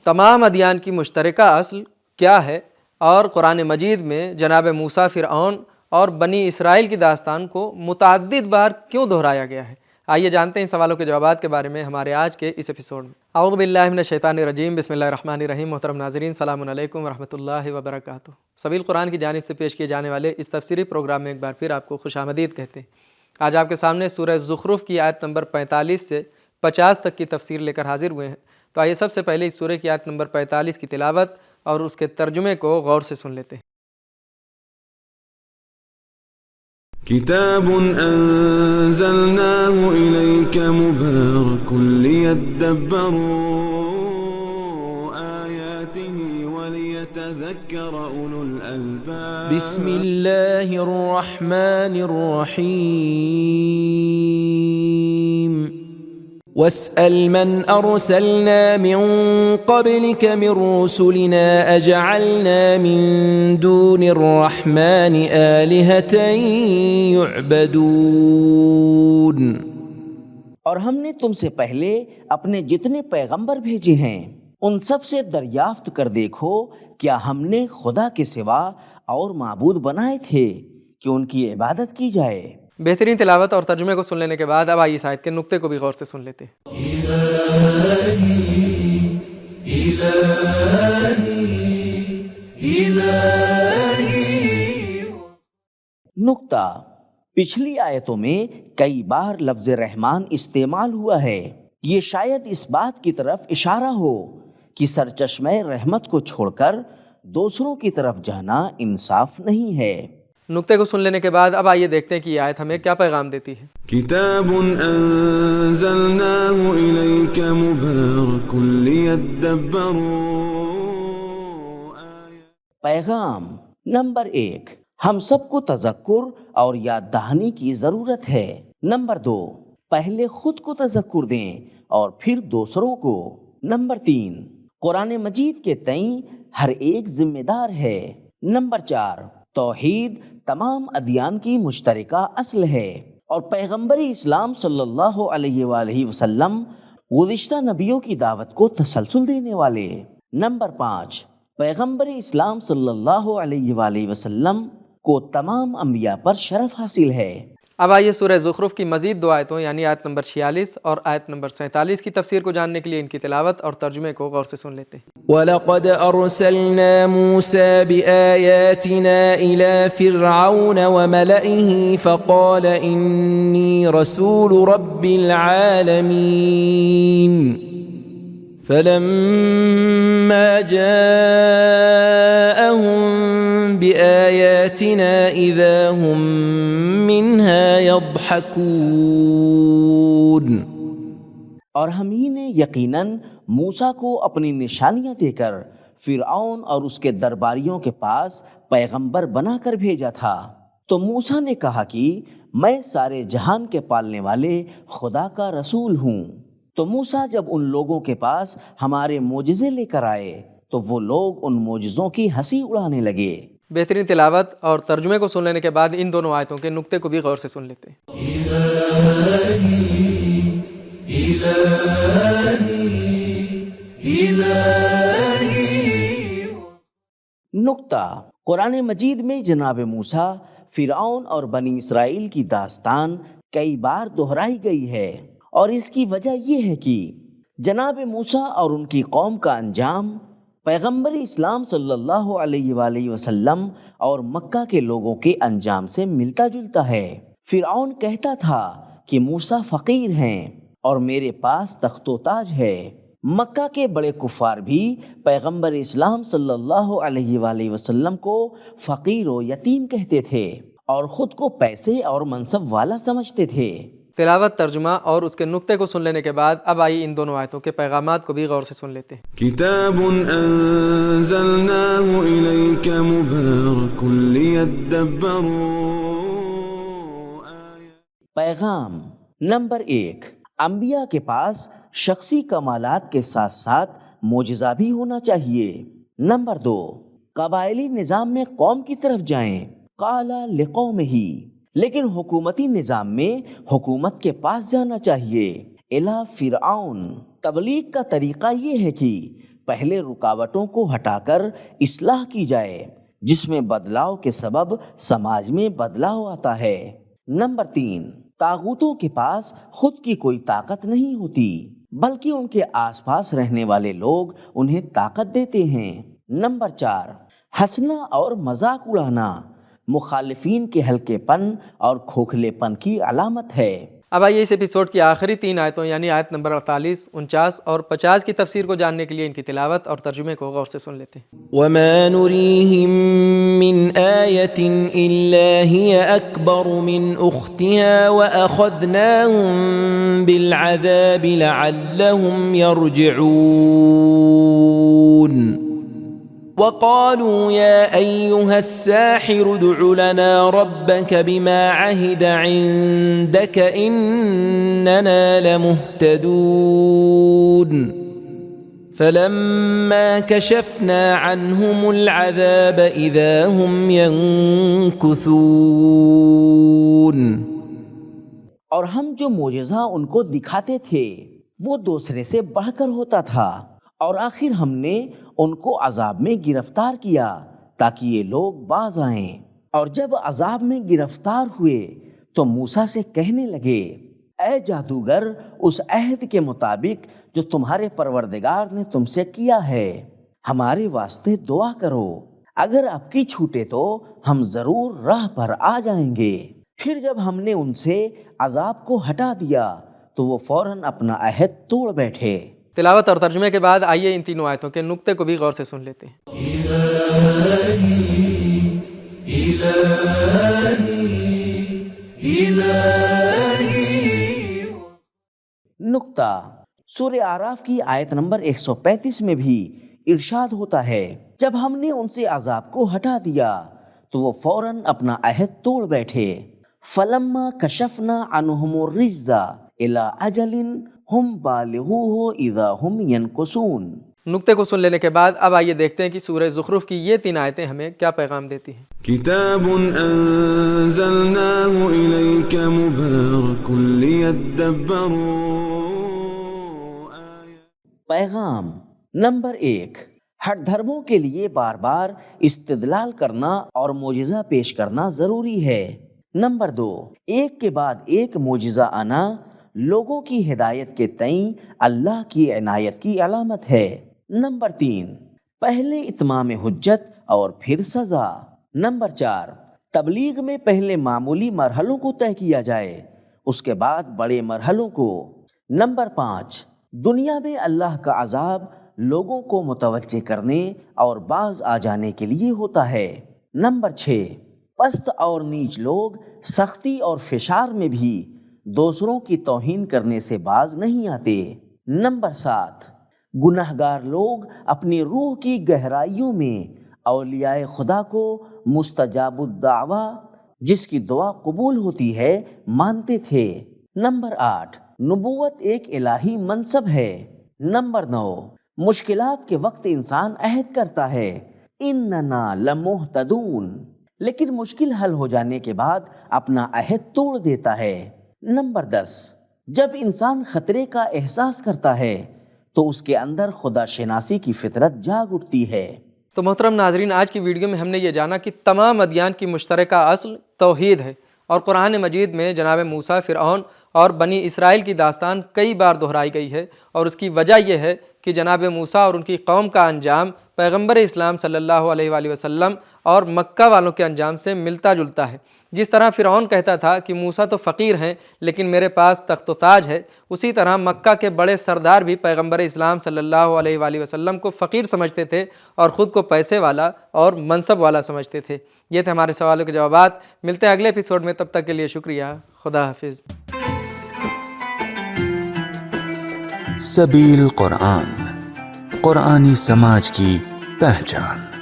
تمام ادیان کی مشترکہ اصل کیا ہے اور قرآن مجید میں جناب موسیٰ، فرعون اور بنی اسرائیل کی داستان کو متعدد بار کیوں دہرایا گیا ہے؟ آئیے جانتے ہیں ان سوالوں کے جوابات کے بارے میں ہمارے آج کے اس ایپیسوڈ میں۔ اعوذ باللہ من الشیطان الرجیم، بسم اللہ الرحمن الرحیم۔ محترم ناظرین، السلام علیکم ورحمۃ اللہ وبرکاتہ۔ سبیل قرآن کی جانب سے پیش کیے جانے والے اس تفسیری پروگرام میں ایک بار پھر آپ کو خوش آمدید کہتے ہیں۔ آج آپ کے سامنے سورہ زخرف کی آیت نمبر 45 سے 50 تک کی تفسیر لے کر حاضر ہوئے ہیں۔ تو آئیے سب سے پہلے اس سورہ کی آیت نمبر 45 کی تلاوت اور اس کے ترجمے کو غور سے سن لیتے ہیں۔ کتاب انزلناه الیک مبارک لیدبروا آیاته ولیتذکر اولو الالباب۔ بسم اللہ الرحمن الرحیم۔ واسأل من أرسلنا من قبلك من رسلنا أجعلنا من دون الرحمن آلهة يعبدون۔ اور ہم نے تم سے پہلے اپنے جتنے پیغمبر بھیجے ہیں ان سب سے دریافت کر دیکھو کیا ہم نے خدا کے سوا اور معبود بنائے تھے کہ ان کی عبادت کی جائے۔ بہترین تلاوت اور ترجمے کو سن لینے کے بعد اب آئیے اس آیت کے نقطے کو بھی غور سے سن لیتے ہیں۔ نقطہ، پچھلی آیتوں میں کئی بار لفظ رحمان استعمال ہوا ہے۔ یہ شاید اس بات کی طرف اشارہ ہو کہ سرچشمہ رحمت کو چھوڑ کر دوسروں کی طرف جانا انصاف نہیں ہے۔ نقطے کو سن لینے کے بعد اب آئیے دیکھتے ہیں کہ یہ آیت ہمیں کیا پیغام دیتی ہے۔ کتاب انزلناه الیک مبارک لیدبروا آیاته۔ پیغام نمبر 1، ہم سب کو تذکر اور یاد دہانی کی ضرورت ہے۔ نمبر 2، پہلے خود کو تذکر دیں اور پھر دوسروں کو۔ نمبر 3، قرآن مجید کے تئیں ہر ایک ذمہ دار ہے۔ نمبر 4، توحید تمام ادیان کی مشترکہ اصل ہے اور پیغمبر اسلام صلی اللہ علیہ وآلہ وسلم گزشتہ نبیوں کی دعوت کو تسلسل دینے والے۔ نمبر 5، پیغمبر اسلام صلی اللہ علیہ وآلہ وسلم کو تمام انبیاء پر شرف حاصل ہے۔ اب آئیے سورہ زخرف کی مزید دو آیتوں یعنی آیت نمبر 46 اور آیت نمبر 47 کی تفسیر کو جاننے کے لیے ان کی تلاوت اور ترجمے کو غور سے سن لیتے ہیں۔ وَلَقَدْ أَرْسَلْنَا مُوسَى بِآيَاتِنَا إِلَى فِرْعَوْنَ وَمَلَئِهِ فَقَالَ إِنِّي رَسُولُ رَبِّ الْعَالَمِينَ فَلَمَّا جَاءَهُم بِآيَاتِنَا إِذَا هُم مِّنْهَا يَضْحَكُونَ۔ اور ہم ہی نے یقیناً موسیٰ کو اپنی نشانیاں دے کر فرعون اور اس کے درباریوں کے پاس پیغمبر بنا کر بھیجا تھا۔ تو موسیٰ نے کہا کہ میں سارے جہان کے پالنے والے خدا کا رسول ہوں۔ تو موسیٰ جب ان لوگوں کے پاس ہمارے معجزے لے کر آئے تو وہ لوگ ان معجزوں کی ہنسی اڑانے لگے۔ بہترین تلاوت اور ترجمے کو سن لینے کے بعد ان دونوں آیتوں کے نقطے کو بھی غور سے سن لیتے ہیں۔ نقطہ، قرآن مجید میں جناب موسیٰ، فرعون اور بنی اسرائیل کی داستان کئی بار دہرائی گئی ہے اور اس کی وجہ یہ ہے کہ جناب موسیٰ اور ان کی قوم کا انجام پیغمبر اسلام صلی اللہ علیہ وآلہ وسلم اور مکہ کے لوگوں کے انجام سے ملتا جلتا ہے۔ فرعون کہتا تھا کہ موسیٰ فقیر ہیں اور میرے پاس تخت و تاج ہے۔ مکہ کے بڑے کفار بھی پیغمبر اسلام صلی اللہ علیہ وآلہ وسلم کو فقیر و یتیم کہتے تھے اور خود کو پیسے اور منصب والا سمجھتے تھے۔ تلاوت، ترجمہ اور اس کے نقطے کو سن لینے کے بعد اب آئیے ان دونوں آیتوں کے پیغامات کو بھی غور سے سن لیتے ہیں۔ کتاب انزلناه الیک مبارک لیدبروا آیاته۔ پیغام نمبر 1، انبیاء کے پاس شخصی کمالات کے ساتھ ساتھ معجزہ بھی ہونا چاہیے۔ نمبر 2، قبائلی نظام میں قوم کی طرف جائیں، قال لقومہ، لیکن حکومتی نظام میں حکومت کے پاس جانا چاہیے، الی فرعون۔ تبلیغ کا طریقہ یہ ہے کہ پہلے رکاوٹوں کو ہٹا کر اصلاح کی جائے، جس میں بدلاؤ کے سبب سماج میں بدلاؤ آتا ہے۔ نمبر 3، طاغوتوں کے پاس خود کی کوئی طاقت نہیں ہوتی، بلکہ ان کے آس پاس رہنے والے لوگ انہیں طاقت دیتے ہیں۔ نمبر 4، ہنسنا اور مذاق اڑانا مخالفین کے ہلکے پن اور کھوکھلے پن کی علامت ہے۔ اب آئیے اس ایپیسوڈ کی آخری 3 آیتوں یعنی آیت نمبر 48، 49 اور 50 کی تفسیر کو جاننے کے لیے ان کی تلاوت اور ترجمے کو غور سے سن لیتے ہیں۔ وما نريهم من آية إلا هي أكبر من أختها وأخذناهم بالعذاب لعلهم يرجعون وقالوا يا أيها الساحر ادع لنا ربك بما عهد عندك إننا لمهتدون فلما كشفنا عنهم العذاب إذا هم ينكثون۔ اور ہم جو معجزہ ان کو دکھاتے تھے وہ دوسرے سے بڑھ کر ہوتا تھا، اور آخر ہم نے ان کو عذاب میں گرفتار کیا تاکہ یہ لوگ باز آئیں۔ اور جب عذاب میں گرفتار ہوئے تو موسیٰ سے کہنے لگے، اے جادوگر، اس عہد کے مطابق جو تمہارے پروردگار نے تم سے کیا ہے ہمارے واسطے دعا کرو، اگر آپ کی چھوٹے تو ہم ضرور راہ پر آ جائیں گے۔ پھر جب ہم نے ان سے عذاب کو ہٹا دیا تو وہ فوراً اپنا عہد توڑ بیٹھے۔ تلاوت اور ترجمے کے بعد آئیے ان تینوں آیتوں کے نقطے کو بھی غور سے سن لیتے ہیں۔ نقطہ سورہ اعراف کی آیت نمبر 135 میں بھی ارشاد ہوتا ہے، جب ہم نے ان سے عذاب کو ہٹا دیا تو وہ فوراً اپنا عہد توڑ بیٹھے۔ فلما کشفنا عنہم الرجز الی اجل ہم بالغوہ اذا ہم ینکثون۔ نقطے کو سن لینے کے بعد اب آئیے دیکھتے ہیں کہ سورہ زخرف کی یہ 3 آیتیں ہمیں کیا پیغام دیتی ہیں۔ كتاب أنزلناه إليك مبارك ليدبروا پیغام نمبر 1، ہر دھرموں کے لیے بار بار استدلال کرنا اور معجزہ پیش کرنا ضروری ہے۔ نمبر 2، ایک کے بعد ایک معجزہ آنا لوگوں کی ہدایت کے تئیں اللہ کی عنایت کی علامت ہے۔ نمبر 3، پہلے اتمام حجت اور پھر سزا۔ نمبر 4، تبلیغ میں پہلے معمولی مرحلوں کو طے کیا جائے، اس کے بعد بڑے مرحلوں کو۔ نمبر 5، دنیا میں اللہ کا عذاب لوگوں کو متوجہ کرنے اور باز آ جانے کے لیے ہوتا ہے۔ نمبر 6، پست اور نیچ لوگ سختی اور فشار میں بھی دوسروں کی توہین کرنے سے باز نہیں آتے۔ نمبر 7، گنہگار لوگ اپنی روح کی گہرائیوں میں اولیاء خدا کو مستجاب الدعویٰ، جس کی دعا قبول ہوتی ہے، مانتے تھے۔ نمبر 8، نبوت ایک الہی منصب ہے۔ نمبر 9، مشکلات کے وقت انسان عہد کرتا ہے اننا لمہتدون، لیکن مشکل حل ہو جانے کے بعد اپنا عہد توڑ دیتا ہے۔ نمبر 10، جب انسان خطرے کا احساس کرتا ہے تو اس کے اندر خدا شناسی کی فطرت جاگ اٹھتی ہے۔ تو محترم ناظرین، آج کی ویڈیو میں ہم نے یہ جانا کہ تمام ادیان کی مشترکہ اصل توحید ہے، اور قرآن مجید میں جناب موسیٰ، فرعون اور بنی اسرائیل کی داستان کئی بار دہرائی گئی ہے، اور اس کی وجہ یہ ہے کہ جناب موسیٰ اور ان کی قوم کا انجام پیغمبر اسلام صلی اللہ علیہ وآلہ وسلم اور مکہ والوں کے انجام سے ملتا جلتا ہے۔ جس طرح فرعون کہتا تھا کہ موسیٰ تو فقیر ہیں لیکن میرے پاس تخت و تاج ہے، اسی طرح مکہ کے بڑے سردار بھی پیغمبر اسلام صلی اللہ علیہ وآلہ وسلم کو فقیر سمجھتے تھے اور خود کو پیسے والا اور منصب والا سمجھتے تھے۔ یہ تھے ہمارے سوالوں کے جوابات۔ ملتے ہیں اگلے ایپیسوڈ میں، تب تک کے لیے شکریہ۔ خدا حافظ۔ سبیل قرآن، قرآنی سماج کی پہچان۔